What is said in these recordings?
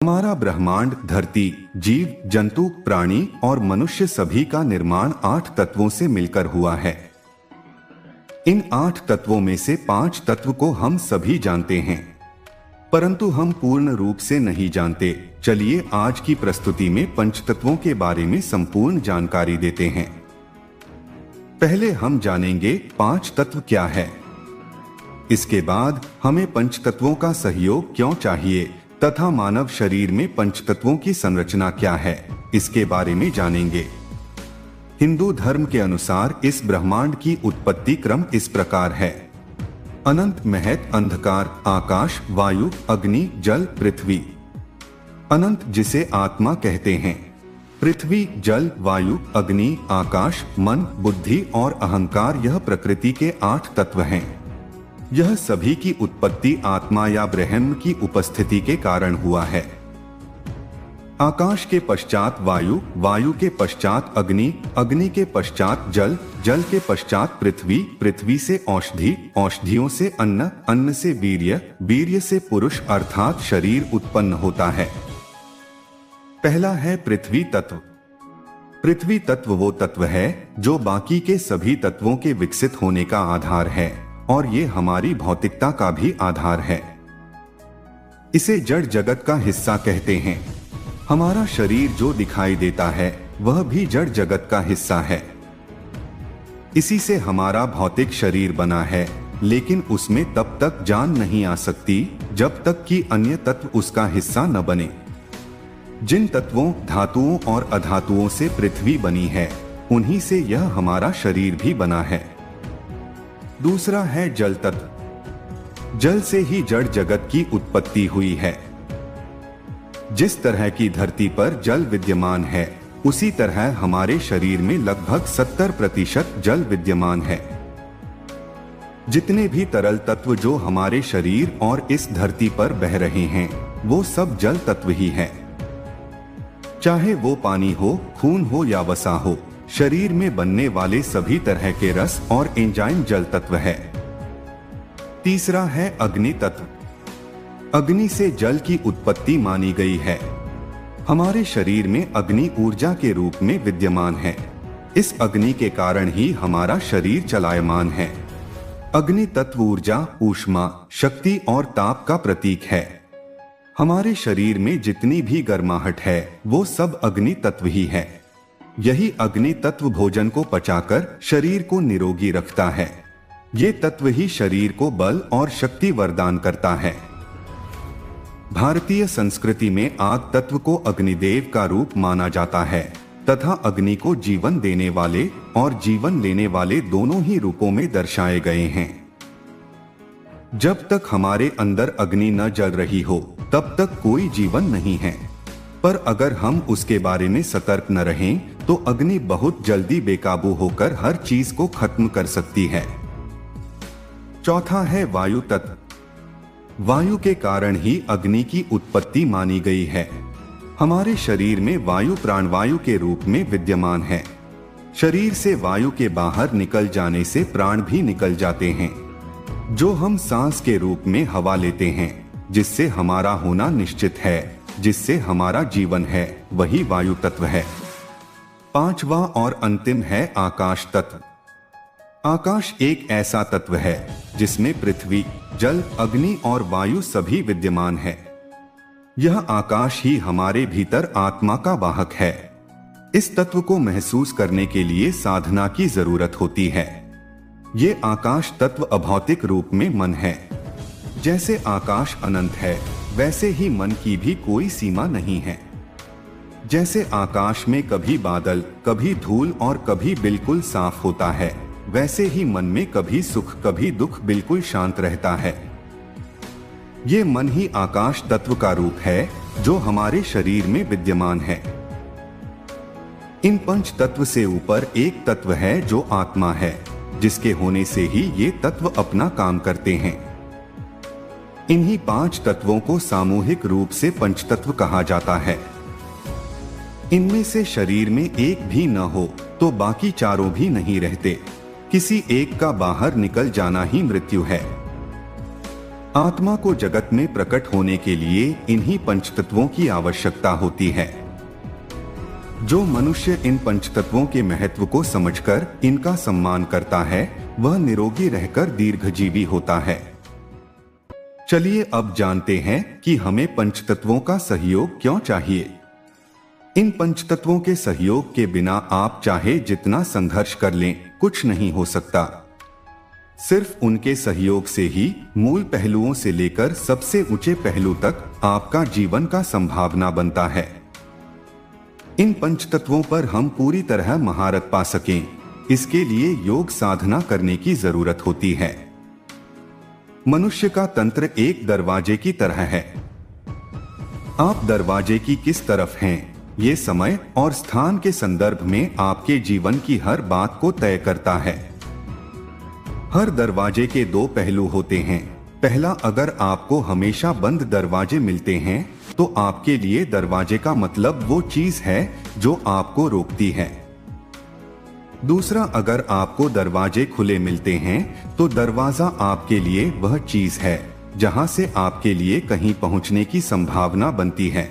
हमारा ब्रह्मांड, धरती, जीव जंतु, प्राणी और मनुष्य सभी का निर्माण 8 तत्वों से मिलकर हुआ है। इन 8 तत्वों में से 5 तत्व को हम सभी जानते हैं, परंतु हम पूर्ण रूप से नहीं जानते। चलिए आज की प्रस्तुति में पंचतत्वों के बारे में संपूर्ण जानकारी देते हैं। पहले हम जानेंगे 5 तत्व क्या है। इसके बाद हमें पंचतत्वों का सहयोग क्यों चाहिए तथा मानव शरीर में पंचतत्वों की संरचना क्या है, इसके बारे में जानेंगे। हिंदू धर्म के अनुसार इस ब्रह्मांड की उत्पत्ति क्रम इस प्रकार है: अनंत, महत, अंधकार, आकाश, वायु, अग्नि, जल, पृथ्वी। अनंत जिसे आत्मा कहते हैं। पृथ्वी, जल, वायु, अग्नि, आकाश, मन, बुद्धि और अहंकार यह प्रकृति के 8 तत्व हैं। यह सभी की उत्पत्ति आत्मा या ब्रह्म की उपस्थिति के कारण हुआ है। आकाश के पश्चात वायु, वायु के पश्चात अग्नि, अग्नि के पश्चात जल, जल के पश्चात पृथ्वी, पृथ्वी से औषधि, औषधियों से अन्न, अन्न से वीर्य, वीर्य से पुरुष अर्थात शरीर उत्पन्न होता है। पहला है पृथ्वी तत्व। पृथ्वी तत्व वो तत्व है जो बाकी के सभी तत्वों के विकसित होने का आधार है और ये हमारी भौतिकता का भी आधार है। इसे जड़ जगत का हिस्सा कहते हैं। हमारा शरीर जो दिखाई देता है वह भी जड़ जगत का हिस्सा है। इसी से हमारा भौतिक शरीर बना है, लेकिन उसमें तब तक जान नहीं आ सकती जब तक कि अन्य तत्व उसका हिस्सा न बने। जिन तत्वों, धातुओं और अधातुओं से पृथ्वी बनी है, उन्हीं से यह हमारा शरीर भी बना है। दूसरा है जल तत्व। जल से ही जड़ जगत की उत्पत्ति हुई है। जिस तरह की धरती पर जल विद्यमान है, उसी तरह हमारे शरीर में लगभग 70% जल विद्यमान है। जितने भी तरल तत्व जो हमारे शरीर और इस धरती पर बह रहे हैं, वो सब जल तत्व ही है। चाहे वो पानी हो, खून हो या वसा हो, शरीर में बनने वाले सभी तरह के रस और एंजाइम जल तत्व है। तीसरा है अग्नि तत्व। अग्नि से जल की उत्पत्ति मानी गई है। हमारे शरीर में अग्नि ऊर्जा के रूप में विद्यमान है। इस अग्नि के कारण ही हमारा शरीर चलायमान है। अग्नि तत्व ऊर्जा, ऊष्मा, शक्ति और ताप का प्रतीक है। हमारे शरीर में जितनी भी गर्माहट है वो सब अग्नि तत्व ही है। यही अग्नि तत्व भोजन को पचाकर शरीर को निरोगी रखता है। ये तत्व ही शरीर को बल और शक्ति वरदान करता है। भारतीय संस्कृति में आग तत्व को अग्निदेव का रूप माना जाता है तथा अग्नि को जीवन देने वाले और जीवन लेने वाले दोनों ही रूपों में दर्शाए गए हैं। जब तक हमारे अंदर अग्नि न जल रही हो, तब तक कोई जीवन नहीं है। पर अगर हम उसके बारे में सतर्क न रहें, तो अग्नि बहुत जल्दी बेकाबू होकर हर चीज को खत्म कर सकती है। चौथा है वायु तत्व। वायु के कारण ही अग्नि की उत्पत्ति मानी गई है। हमारे शरीर में वायु प्राणवायु के रूप में विद्यमान है। शरीर से वायु के बाहर निकल जाने से प्राण भी निकल जाते हैं, जो हम सांस के रूप में हवा लेते हैं, जिससे हमारा होना निश्चित है, जिससे हमारा जीवन है, वही वायु तत्व है। पांचवा और अंतिम है आकाश तत्व। आकाश एक ऐसा तत्व है जिसमें पृथ्वी, जल, अग्नि और वायु सभी विद्यमान है। यह आकाश ही हमारे भीतर आत्मा का वाहक है। इस तत्व को महसूस करने के लिए साधना की जरूरत होती है। ये आकाश तत्व अभौतिक रूप में मन है। जैसे आकाश अनंत है, वैसे ही मन की भी कोई सीमा नहीं है। जैसे आकाश में कभी बादल, कभी धूल और कभी बिल्कुल साफ होता है, वैसे ही मन में कभी सुख, कभी दुख, बिल्कुल शांत रहता है। ये मन ही आकाश तत्व का रूप है जो हमारे शरीर में विद्यमान है। इन पंच तत्व से ऊपर एक तत्व है जो आत्मा है, जिसके होने से ही ये तत्व अपना काम करते हैं। इन्हीं 5 तत्वों को सामूहिक रूप से पंचतत्व कहा जाता है। इनमें से शरीर में एक भी न हो तो बाकी चारों भी नहीं रहते। किसी एक का बाहर निकल जाना ही मृत्यु है। आत्मा को जगत में प्रकट होने के लिए इन्हीं पंचतत्वों की आवश्यकता होती है। जो मनुष्य इन पंचतत्वों के महत्व को समझकर इनका सम्मान करता है वह निरोगी रहकर दीर्घजीवी होता है। चलिए अब जानते हैं कि हमें पंचतत्वों का सहयोग क्यों चाहिए। इन पंचतत्वों के सहयोग के बिना आप चाहे जितना संघर्ष कर लें कुछ नहीं हो सकता। सिर्फ उनके सहयोग से ही मूल पहलुओं से लेकर सबसे ऊंचे पहलू तक आपका जीवन का संभावना बनता है। इन पंचतत्वों पर हम पूरी तरह महारत पा सकें, इसके लिए योग साधना करने की जरूरत होती है। मनुष्य का तंत्र एक दरवाजे की तरह है। आप दरवाजे की किस तरफ हैं, ये समय और स्थान के संदर्भ में आपके जीवन की हर बात को तय करता है। हर दरवाजे के दो पहलू होते हैं। पहला, अगर आपको हमेशा बंद दरवाजे मिलते हैं तो आपके लिए दरवाजे का मतलब वो चीज है जो आपको रोकती है। दूसरा, अगर आपको दरवाजे खुले मिलते हैं तो दरवाजा आपके लिए वह चीज है जहां से आपके लिए कहीं पहुंचने की संभावना बनती है।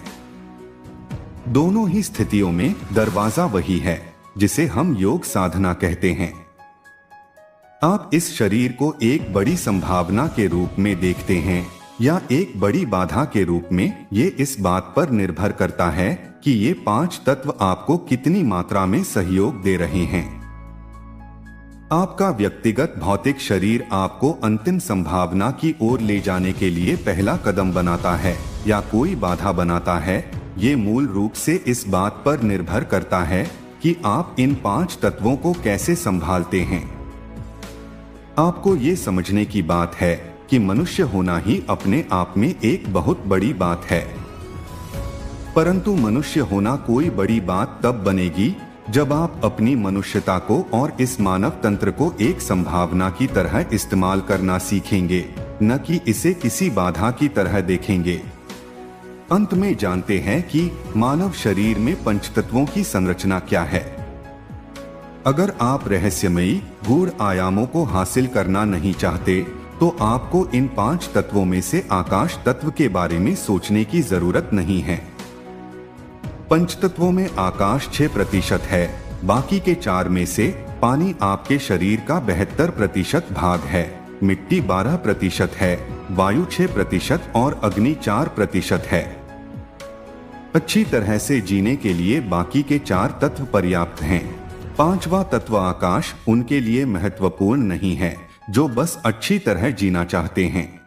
दोनों ही स्थितियों में दरवाजा वही है जिसे हम योग साधना कहते हैं। आप इस शरीर को एक बड़ी संभावना के रूप में देखते हैं या एक बड़ी बाधा के रूप में, ये इस बात पर निर्भर करता है कि ये पांच तत्व आपको कितनी मात्रा में सहयोग दे रहे हैं। आपका व्यक्तिगत भौतिक शरीर आपको अंतिम संभावना की ओर ले जाने के लिए पहला कदम बनाता है या कोई बाधा बनाता है, ये मूल रूप से इस बात पर निर्भर करता है कि आप इन पांच तत्वों को कैसे संभालते हैं। आपको ये समझने की बात है कि मनुष्य होना ही अपने आप में एक बहुत बड़ी बात है, परंतु मनुष्य होना कोई बड़ी बात तब बनेगी जब आप अपनी मनुष्यता को और इस मानव तंत्र को एक संभावना की तरह इस्तेमाल करना सीखेंगे, न कि इसे किसी बाधा की तरह देखेंगे। अंत में जानते हैं कि मानव शरीर में पंचतत्वों की संरचना क्या है। अगर आप रहस्यमयी गूढ़ आयामों को हासिल करना नहीं चाहते तो आपको इन पांच तत्वों में से आकाश तत्व के बारे में सोचने की जरूरत नहीं है। पंचतत्वों में आकाश 6% है, बाकी के 4 में से पानी आपके शरीर का 72% भाग है, मिट्टी 12% है, वायु 6% और अग्नि 4% है। अच्छी तरह से जीने के लिए बाकी के 4 तत्व पर्याप्त हैं। 5वां तत्व आकाश उनके लिए महत्वपूर्ण नहीं है जो बस अच्छी तरह जीना चाहते हैं।